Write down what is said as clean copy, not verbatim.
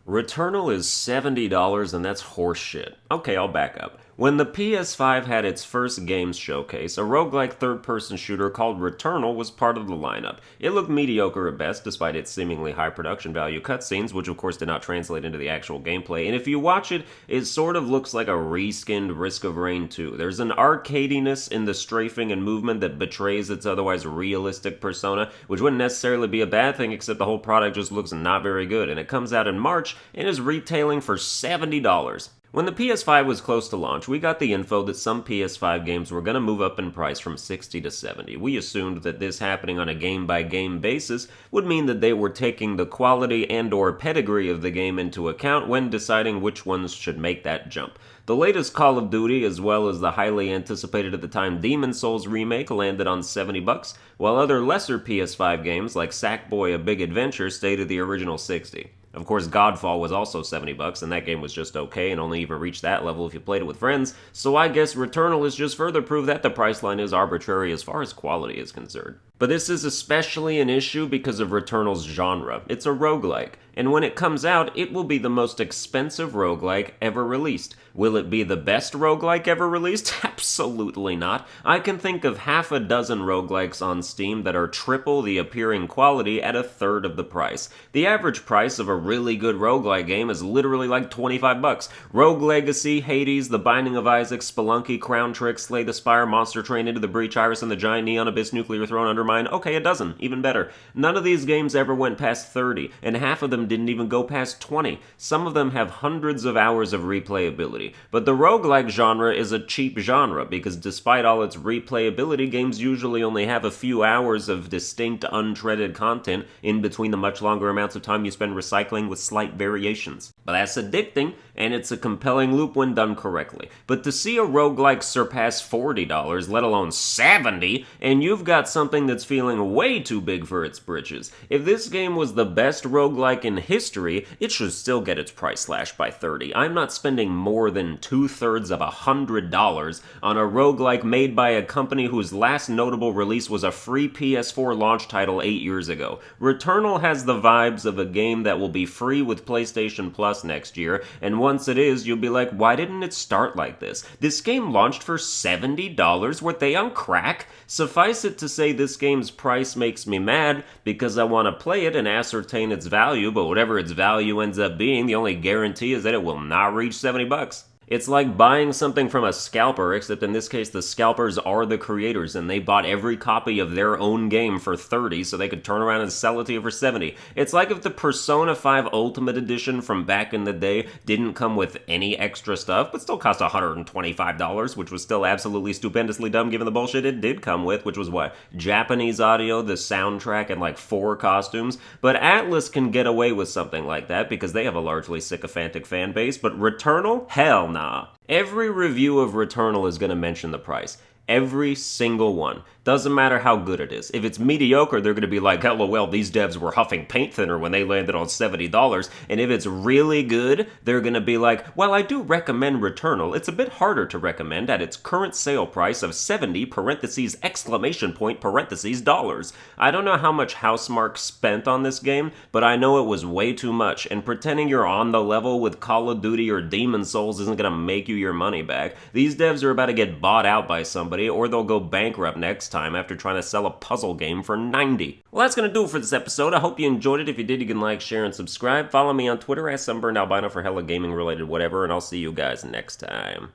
Returnal is $70 and that's horseshit. Okay, I'll back up. When the PS5 had its first games showcase, a roguelike third-person shooter called Returnal was part of the lineup. It looked mediocre at best, despite its seemingly high production value cutscenes, which of course did not translate into the actual gameplay, and if you watch it, it sort of looks like a reskinned Risk of Rain 2. There's an arcadiness in the strafing and movement that betrays its otherwise realistic persona, which wouldn't necessarily be a bad thing, except the whole product just looks not very good, and it comes out in March and is retailing for $70. When the PS5 was close to launch, we got the info that some PS5 games were going to move up in price from 60 to 70. We assumed that this happening on a game-by-game basis would mean that they were taking the quality and/or pedigree of the game into account when deciding which ones should make that jump. The latest Call of Duty, as well as the highly anticipated at the time Demon's Souls remake, landed on $70, while other lesser PS5 games like Sackboy: A Big Adventure stayed at the original 60. Of course, Godfall was also $70, and that game was just okay, and only even reached that level if you played it with friends, so I guess Returnal is just further proof that the price line is arbitrary as far as quality is concerned. But this is especially an issue because of Returnal's genre. It's a roguelike, and when it comes out, it will be the most expensive roguelike ever released. Will it be the best roguelike ever released? Absolutely not. I can think of half a dozen roguelikes on Steam that are triple the appearing quality at a third of the price. The average price of a really good roguelike game is literally like $25. Rogue Legacy, Hades, The Binding of Isaac, Spelunky, Crown Trick, Slay the Spire, Monster Train, Into the Breach, Iris and the Giant, Neon Abyss, Nuclear Throne, Undermine. Okay, a dozen. Even better. None of these games ever went past 30, and half of them didn't even go past 20. Some of them have hundreds of hours of replayability. But the roguelike genre is a cheap genre, because despite all its replayability, games usually only have a few hours of distinct, untreaded content in between the much longer amounts of time you spend recycling with slight variations. But that's addicting, and it's a compelling loop when done correctly. But to see a roguelike surpass $40, let alone $70, and you've got something that's feeling way too big for its britches. If this game was the best roguelike in history, it should still get its price slashed by 30. I'm not spending more than 2/3 of $100 on a roguelike made by a company whose last notable release was a free PS4 launch title 8 years ago. Returnal has the vibes of a game that will be free with PlayStation Plus next year, and once it is, you'll be like, why didn't it start like this? This game launched for $70? Were they on crack? Suffice it to say, this game's price makes me mad because I want to play it and ascertain its value, but whatever its value ends up being, the only guarantee is that it will not reach $70. It's like buying something from a scalper, except in this case the scalpers are the creators and they bought every copy of their own game for $30 so they could turn around and sell it to you for $70. It's like if the Persona 5 Ultimate Edition from back in the day didn't come with any extra stuff, but still cost $125, which was still absolutely stupendously dumb given the bullshit it did come with, which was what? Japanese audio, the soundtrack, and like 4 costumes. But Atlas can get away with something like that because they have a largely sycophantic fan base, but Returnal? Hell nah. Every review of Returnal is going to mention the price. Every single one. Doesn't matter how good it is. If it's mediocre, they're going to be like, LOL, these devs were huffing paint thinner when they landed on $70. And if it's really good, they're going to be like, well, I do recommend Returnal. It's a bit harder to recommend at its current sale price of 70 parentheses exclamation point parentheses dollars. I don't know how much Housemarque spent on this game, but I know it was way too much. And pretending you're on the level with Call of Duty or Demon's Souls isn't going to make you your money back. These devs are about to get bought out by somebody, or they'll go bankrupt next time after trying to sell a puzzle game for $90. Well, that's going to do it for this episode. I hope you enjoyed it. If you did, you can like, share, and subscribe. Follow me on Twitter at Sunburned Albino for hella gaming related whatever, and I'll see you guys next time.